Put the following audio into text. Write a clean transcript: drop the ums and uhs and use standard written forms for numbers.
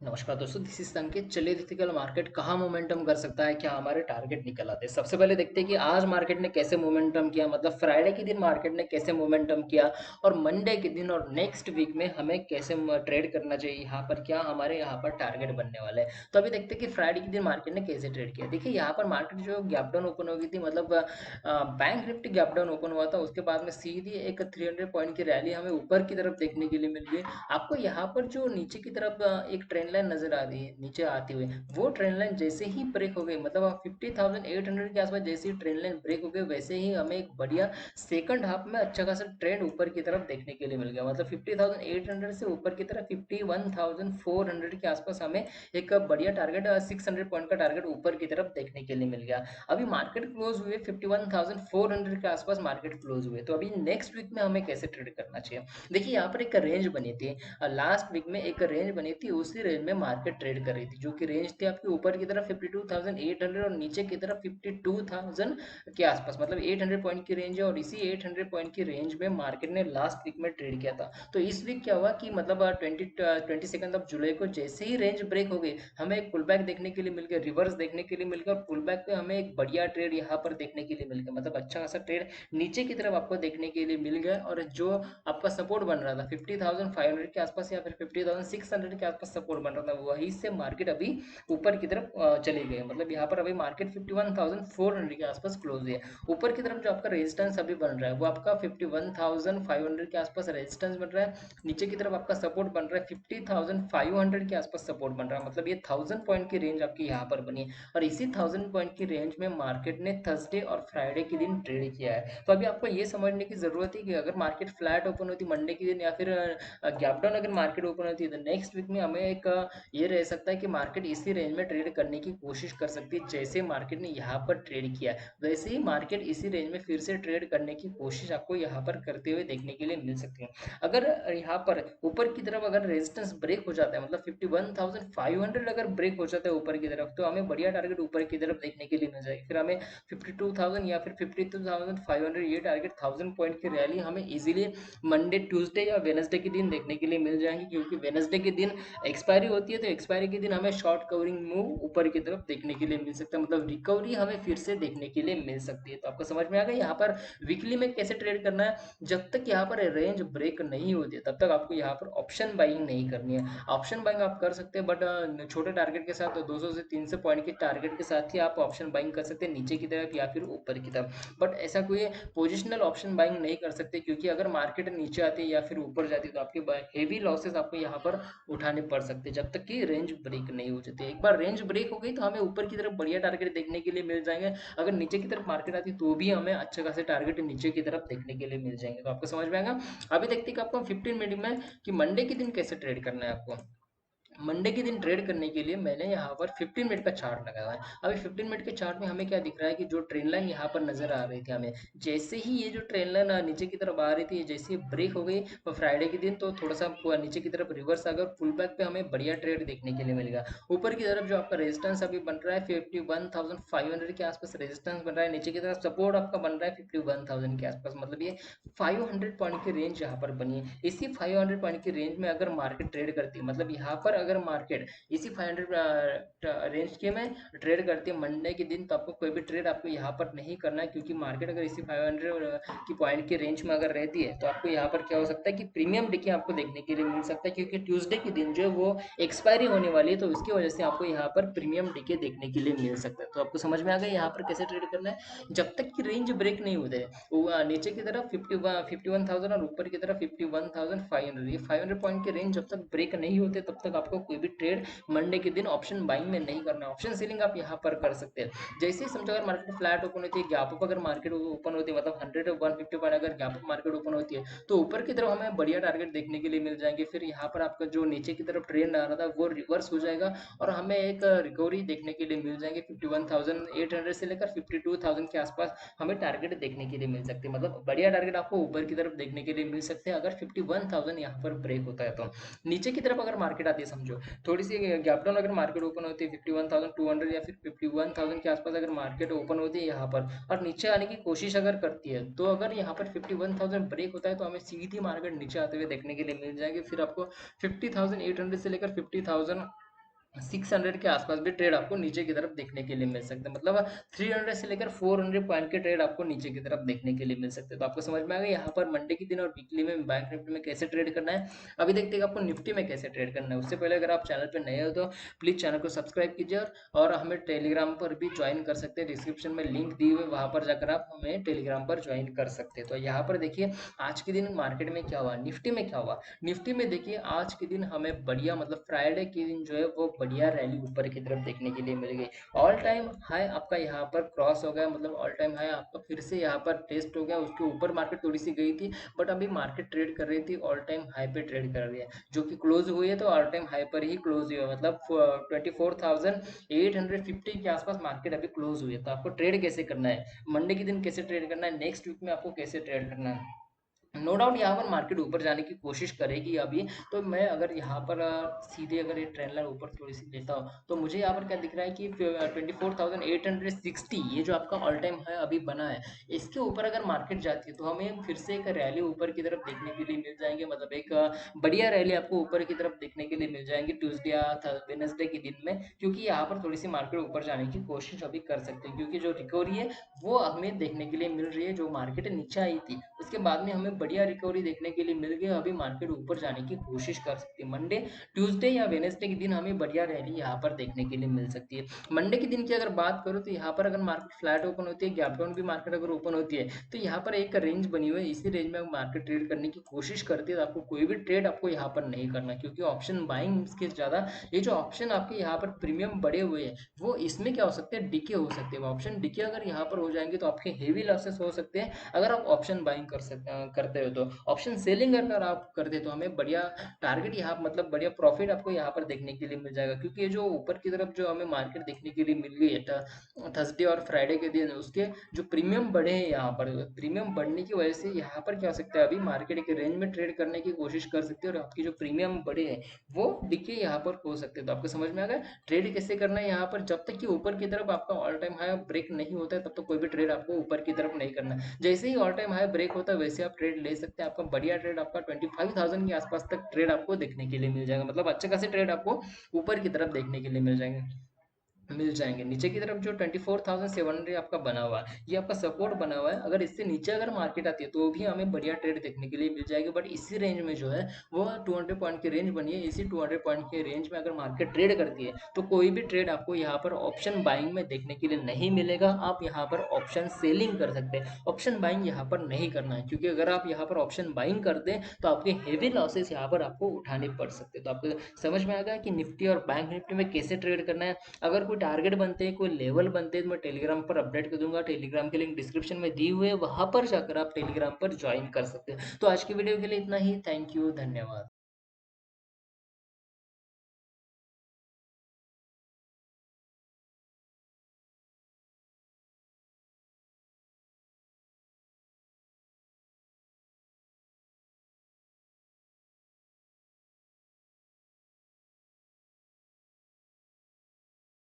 नमस्कार दोस्तों, this is संकेत। चलिए देखते हैं कल मार्केट कहाँ मोमेंटम कर सकता है, क्या हमारे टारगेट निकल आते हैं। सबसे पहले देखते हैं कि आज मार्केट ने कैसे मोमेंटम किया, मतलब फ्राइडे के दिन मार्केट ने कैसे मोमेंटम किया और मंडे के दिन और नेक्स्ट वीक में हमें कैसे ट्रेड करना चाहिए, यहाँ पर क्या हमारे यहाँ पर टारगेट बनने वाले हैं। तो अभी देखते हैं कि फ्राइडे के दिन मार्केट ने कैसे ट्रेड किया। देखिए यहाँ पर मार्केट जो गैप डाउन ओपन हो गई थी, मतलब bank Nifty gap down open हुआ था, उसके बाद में सीधी एक 300 पॉइंट की रैली हमें ऊपर की तरफ देखने के लिए मिल गई। आपको यहाँ पर जो नीचे की तरफ एक ट्रेंड लाइन नजर आ रही है नीचे आती हुई, वो ट्रेंड लाइन जैसे ही ब्रेक हो गई, मतलब 50,800 के आसपास जैसे ही ट्रेंड लाइन ब्रेक हो गई, वैसे ही हमें एक बढ़िया सेकंड हाफ में अच्छा खासा ट्रेंड ऊपर की तरफ देखने के लिए मिल गया। मतलब 50,800 से ऊपर की तरफ 51,400 के आसपास हमें एक बढ़िया टारगेट 600 पॉइंट का टारगेट ऊपर की तरफ देखने के लिए मिल गया। अभी मार्केट क्लोज हुए 51,400 के आसपास मार्केट क्लोज हुए। तो अभी नेक्स्ट वीक में हमें कैसे ट्रेड करना चाहिए। देखिए यहाँ पर एक रेंज बनी थी, लास्ट वीक में एक रेंज बनी थी, उसी रेंज में मार्केट ट्रेड कर रही थी, जो कि रेंज थी आपके ऊपर की तरफ 52,800 और नीचे की तरफ 52,000 के आसपास। मतलब 800 पॉइंट की रेंज है और इसी 800 पॉइंट की रेंज में मार्केट ने लास्ट वीक में ट्रेड किया था। तो इस वीक क्या हुआ कि मतलब 22 जुलाई को जैसे ही रेंज ब्रेक हो गई, हमें एक पुल बैक देखने के लिए मिल गया, रिवर्स देखने के लिए मिल गया और पुल बैक पे हमें एक बढ़िया ट्रेड यहाँ पर देखने के लिए मिल गया। मतलब अच्छा खासा ट्रेड नीचे की तरफ आपको देखने के लिए मिल गया। और जो आपका सपोर्ट बन रहा था 50,500 के आसपास या फिर 50,600 के आसपास सपोर्ट बन रहा था, वहीं से मार्केट अभी ऊपर की तरफ चली गई। मतलब यहाँ पर अभी मार्केट 51,400 के आसपास क्लोज है। ऊपर की तरफ जो आपका रेजिस्टेंस अभी बन रहा है वो आपका 51,500 के आसपास रेजिस्टेंस बन रहा है। नीचे की तरफ आपका सपोर्ट बन रहा है 50,500 के आसपास सपोर्ट बन रहा है। मतलब ये 1000 पॉइंट की रेंज आपकी यहाँ पर बनी है और इसी 1000 पॉइंट की रेंज में मार्केट ने थर्सडे और फ्राइडे के दिन ट्रेड किया है। तो अभी आपको ये समझने की जरूरत है कि अगर मार्केट फ्लैट ओपन होती मंडे के दिन या फिर गैप डाउन अगर मार्केट ओपन होती है, तो नेक्स्ट वीक में हमें एक ये रह सकता है कि मार्केट इसी रेंज में ट्रेड करने की कोशिश कर सकती है। जैसे मार्केट ने यहाँ पर ट्रेड किया है वैसे ही मार्केट इसी रेंज में फिर से ट्रेड करने की कोशिश आपको यहाँ पर करते हुए देखने के लिए मिल सकती है। अगर यहाँ पर ऊपर की तरफ अगर रेजिस्टेंस ब्रेक हो जाता है, मतलब 51,500 अगर ब्रेक हो जाता है ऊपर की तरफ, तो हमें बढ़िया टारगेट ऊपर की तरफ देखने के लिए मिल जाएगी। फिर हमें 52,000 या फिर 52,500 ये टारगेट 1000 पॉइंट की रैली हमें इजीली मंडे ट्यूसडे या वेनसडे के दिन देखने के लिए मिल जाएंगे, क्योंकि वेनसडे के दिन एक्सपायरी होती है। तो एक्सपायरी के दिन हमें शॉर्ट कवरिंग मूव ऊपर की तरफ देखने के लिए मिल सकता है, मतलब रिकवरी हमें फिर से देखने के लिए मिल सकती है। तो आपको समझ में आ गया यहाँ पर वीकली में कैसे ट्रेड करना है। जब तक यहाँ पर रेंज ब्रेक नहीं होती तब तक आपको यहाँ पर ऑप्शन बाइंग नहीं करनी है। ऑप्शन बाइंग आप कर सकते हैं, बट छोटे टारगेट के साथ, तो 200 से 300 पॉइंट के टारगेट के साथ ही आप ऑप्शन बाइंग कर सकते हैं, नीचे की तरफ या फिर ऊपर की तरफ। बट ऐसा कोई पोजिशनल ऑप्शन बाइंग नहीं कर सकते, क्योंकि अगर मार्केट नीचे आती है या फिर ऊपर जाती है तो आपके हेवी लॉसेस आपको यहाँ पर उठाने पड़ सकते हैं, जब तक कि रेंज ब्रेक नहीं हो जाती। एक बार रेंज ब्रेक हो गई तो हमें ऊपर की तरफ बढ़िया टारगेट देखने के लिए मिल जाएंगे। अगर नीचे की तरफ मार्केट आती तो भी हमें अच्छे खासे टारगेट नीचे की तरफ देखने के लिए मिल जाएंगे। तो आपको समझ में आएगा। अभी देखते हैं कि आपको 15 मिनट में कि मंडे के दिन कैसे ट्रेड करना है आपको। मंडे के दिन ट्रेड करने के लिए मैंने यहाँ पर 15 मिनट का चार्ट लगाया है। अभी 15 मिनट के चार्ट में हमें क्या दिख रहा है कि जो ट्रेंड लाइन यहाँ पर नजर आ रही थी हमें, जैसे ही ये जो ट्रेंड लाइन नीचे की तरफ आ रही थी, जैसे ही ब्रेक हो गई तो फ्राइडे के दिन तो थोड़ा सा नीचे की तरफ रिवर्स आ गया और पुल बैक पे हमें बढ़िया ट्रेड देखने के लिए मिलेगा। ऊपर की तरफ जो आपका रेजिस्टेंस अभी बन रहा है 51,500 के आसपास रेजिस्टेंस बन रहा है, नीचे की तरफ सपोर्ट आपका बन रहा है 51,000 के आसपास। मतलब ये 500 पॉइंट की रेंज यहाँ पर बनी है। इसी 500 पॉइंट की रेंज में अगर मार्केट ट्रेड करती है, मतलब यहाँ पर अगर मार्केट इसी 500 रेंज के में ट्रेड करती है मंडे के दिन, तो आपको कोई भी ट्रेड आपको यहाँ पर नहीं करना है, क्योंकि मार्केट अगर इसी 500 की पॉइंट की रेंज में अगर रहती है तो आपको यहाँ पर क्या हो सकता है कि प्रीमियम डिके आपको देखने के लिए मिल सकता है, क्योंकि ट्यूसडे के दिन जो है वो एक्सपायरी होने वाली है, तो उसकी वजह से आपको यहाँ पर प्रीमियम डिके देखने के लिए मिल सकता है। तो आपको समझ में आ गया यहाँ पर कैसे ट्रेड करना है। जब तक कि रेंज ब्रेक नहीं होते, नीचे की तरफ 51,000 और ऊपर की तरफ 51,500, ये 500 पॉइंट के रेंज जब तक ब्रेक नहीं होते तब तक आपको कोई भी ट्रेड मंडे के दिन ऑप्शन बाइंग में नहीं करना। ऑप्शन सेलिंग आप यहाँ पर कर सकते हैं। जैसे ही समझो अगर मार्केट फ्लैट ओपन होती है, गैप अप अगर मार्केट ओपन होती है, मतलब 100 150 पॉइंट अगर गैप अप मार्केट ओपन होती है, तो ऊपर की तरफ हमें बढ़िया टारगेट देखने के लिए मिल जाएंगे। फिर यहाँ पर आपका जो नीचे की तरफ ट्रेंड आ रहा था वो रिवर्स हो जाएगा और हमें एक रिकवरी देखने के लिए मिल जाएंगे। 51,800 से लेकर 52,000 के आसपास हमें टारगेट देखने के लिए मिल सकते हैं। मतलब बढ़िया टारगेट आपको ऊपर की तरफ देखने के लिए मिल सकते हैं अगर 51,000 यहाँ पर ब्रेक होता है तो। नीचे की तरफ अगर मार्केट आती है, समझो थोड़ी सी गैप डाउन अगर मार्केट ओपन होती है 51,200 या फिर 51,000 के आसपास अगर मार्केट ओपन होती है यहाँ पर और नीचे आने की कोशिश अगर करती है, तो अगर यहाँ पर 51,000 ब्रेक होता है तो हमें सीधी मार्केट नीचे आते हुए देखने के लिए मिल जाएगी। फिर आपको 50,800 से लेकर 50,000 600 के आसपास भी ट्रेड आपको नीचे की तरफ देखने के लिए मिल सकते हैं, मतलब 300 से लेकर 400 पॉइंट के ट्रेड आपको नीचे की तरफ देखने के लिए मिल सकते हैं। तो आपको समझ में आ गया यहाँ पर मंडे के दिन और वीकली में बैंक निफ्टी में कैसे ट्रेड करना है। अभी देखते हैं कि आपको निफ्टी में कैसे ट्रेड करना है। उससे पहले अगर आप चैनल पर नए हो तो प्लीज चैनल को सब्सक्राइब कीजिए, और हमें टेलीग्राम पर भी ज्वाइन कर सकते हैं। डिस्क्रिप्शन में लिंक दी हुई है, वहां पर जाकर आप हमें टेलीग्राम पर ज्वाइन कर सकते हैं। तो यहाँ पर देखिए आज के दिन मार्केट में क्या हुआ, निफ्टी में क्या हुआ। निफ्टी में देखिए आज के दिन हमें बढ़िया, मतलब फ्राइडे के दिन जो है वो बढ़िया रैली ऊपर की तरफ देखने के लिए मिल गई। ऑल टाइम हाई आपका यहाँ पर क्रॉस हो गया, मतलब ऑल टाइम हाई आपका फिर से यहाँ पर टेस्ट हो गया। उसके ऊपर मार्केट थोड़ी सी गई थी, बट अभी मार्केट ट्रेड कर रही थी, ऑल टाइम हाई पे ट्रेड कर रही है, जो कि क्लोज हुई है तो ऑल टाइम हाई पर ही क्लोज हुई है, मतलब 24,850 के आसपास मार्केट अभी क्लोज हुई है। तो आपको ट्रेड कैसे करना है, मंडे के दिन कैसे ट्रेड करना है, नेक्स्ट वीक में आपको कैसे ट्रेड करना है। नो डाउट यहाँ पर मार्केट ऊपर जाने की कोशिश करेगी अभी। तो मैं अगर यहाँ पर सीधे अगर ये ट्रेंड लाइन ऊपर थोड़ी सी लेता हूँ तो मुझे यहाँ पर क्या दिख रहा है कि 24,860 ये जो आपका ऑल टाइम है अभी बना है, इसके ऊपर अगर मार्केट जाती है तो हमें फिर से एक रैली ऊपर की तरफ देखने के लिए मिल जाएंगे, मतलब एक बढ़िया रैली आपको ऊपर की तरफ देखने के लिए मिल जाएंगे ट्यूसडे या वेनसडे के दिन में, क्योंकि यहाँ पर थोड़ी सी मार्केट ऊपर जाने की कोशिश अभी कर सकते हैं, क्योंकि जो रिकवरी है वो हमें देखने के लिए मिल रही है। जो मार्केट नीचे आई थी उसके बाद में हमें बढ़िया रिकवरी देखने के लिए मिल गई, अभी मार्केट ऊपर जाने की कोशिश कर सकती है। मंडे ट्यूसडे या वेनेसडे के दिन हमें बढ़िया रैली यहाँ पर देखने के लिए मिल सकती है। मंडे के दिन की अगर बात करूँ तो यहाँ पर अगर मार्केट फ्लैट ओपन होती है, गैप डाउन भी मार्केट अगर ओपन होती है, तो यहाँ पर एक रेंज बनी हुई है, इसी रेंज में मार्केट ट्रेड करने की कोशिश करती है। तो आपको कोई भी ट्रेड आपको यहाँ पर नहीं करना, क्योंकि ऑप्शन बाइंग के ज्यादा ये जो ऑप्शन आपके यहाँ पर प्रीमियम बढ़े हुए हैं वो इसमें क्या हो सकते हैं, डिके हो सकते हैं। ऑप्शन डिके अगर यहाँ पर हो जाएंगे तो आपके हेवी लॉसेस हो सकते हैं अगर आप ऑप्शन बाइंग करते हो। तो ऑप्शन सेलिंग अगर आप करते हो तो हमें बढ़िया टारगेट यहाँ, मतलब बढ़िया प्रॉफिट आपको यहाँ पर देखने के लिए मिल जाएगा, क्योंकि ये जो ऊपर की तरफ जो हमें मार्केट देखने के लिए मिल गई है थर्सडे और फ्राइडे के दिन, उसके जो प्रीमियम बढ़े हैं यहाँ पर, प्रीमियम बढ़ने की वजह से यहाँ पर क्या हो सकता है, अभी मार्केट एक रेंज में ट्रेड करने की कोशिश कर सकते हैं, और आपकी जो प्रीमियम बढ़े हैं वो दिखे यहाँ पर हो सकते हैं। तो आपको समझ में आ गया ट्रेड कैसे करना है। यहाँ पर जब तक कि ऊपर की तरफ आपका ऑल टाइम हाई ब्रेक नहीं होता है तब तक कोई भी ट्रेड आपको ऊपर की तरफ नहीं करना है। जैसे ही ऑल टाइम हाई ब्रेक होता है वैसे आप ट्रेड ले सकते हैं। आपका बढ़िया ट्रेड आपका 25,000 के आसपास तक ट्रेड आपको देखने के लिए मिल जाएगा, मतलब अच्छे खासे ट्रेड आपको ऊपर की तरफ देखने के लिए मिल जाएंगे। नीचे की तरफ जो 24,700 आपका बना हुआ है, ये आपका सपोर्ट बना हुआ है। अगर इससे नीचे अगर मार्केट आती है तो भी हमें बढ़िया ट्रेड देखने के लिए मिल जाएगी, बट इसी रेंज में जो है वो 200 पॉइंट की रेंज बनी है। इसी 200 पॉइंट के रेंज में अगर मार्केट ट्रेड करती है तो कोई भी ट्रेड आपको यहाँ पर ऑप्शन बाइंग में देखने के लिए नहीं मिलेगा। आप यहाँ पर ऑप्शन सेलिंग कर सकते हैं, ऑप्शन बाइंग यहाँ पर नहीं करना है, क्योंकि अगर आप यहाँ पर ऑप्शन बाइंग कर दें तो आपके हेवी लॉसेस यहाँ पर आपको उठाने पड़ सकते हैं। तो आपको समझ में आ गया कि निफ्टी और बैंक निफ्टी में कैसे ट्रेड करना है। अगर कोई टारगेट बनते हैं, कोई लेवल बनते हैं, तो मैं टेलीग्राम पर अपडेट कर दूंगा। टेलीग्राम के लिंक डिस्क्रिप्शन में दी हुई है, वहां पर जाकर आप टेलीग्राम पर ज्वाइन कर सकते हैं। तो आज की वीडियो के लिए इतना ही। थैंक यू, धन्यवाद।